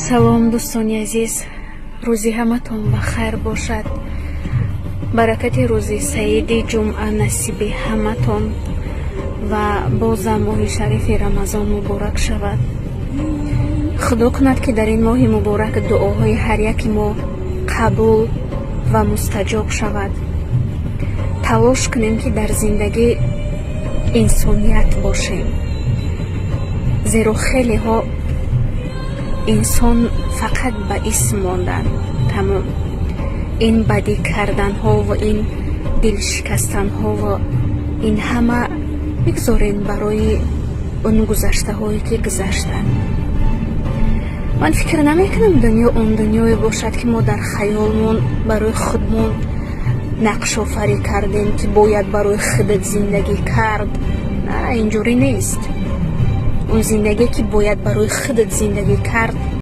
салом дӯстони азиз, рӯзи ҳаматон ба хайр бошад. баракати рӯзи саиди ҷумъа насиби ҳаматон ва бозам моҳи шарифи рамазон муборак шавад. худо кунад ки дар ин моҳи муборак дуоҳои ҳар яки мо қабул ва мустаҷоб шавад. талош кунем ки дар зиндагӣ инсоният бошем, зеро хелеҳо инсон фақат ба исм монданд. тамом ин бадӣ карданҳо ва ин дилшикастанҳо ва ин ҳама бигзорем барои он гузаштаҳое ки гузаштанд. ман фикр намекунам дунё он дунёе бошад ки мо дар хаёлмон барои худмон нақшофарӣ кардем ки бояд барои худат зиндагӣ кард. на, инҷурӣ нест. он зиндагие ки бояд барои худат зиндагӣ кард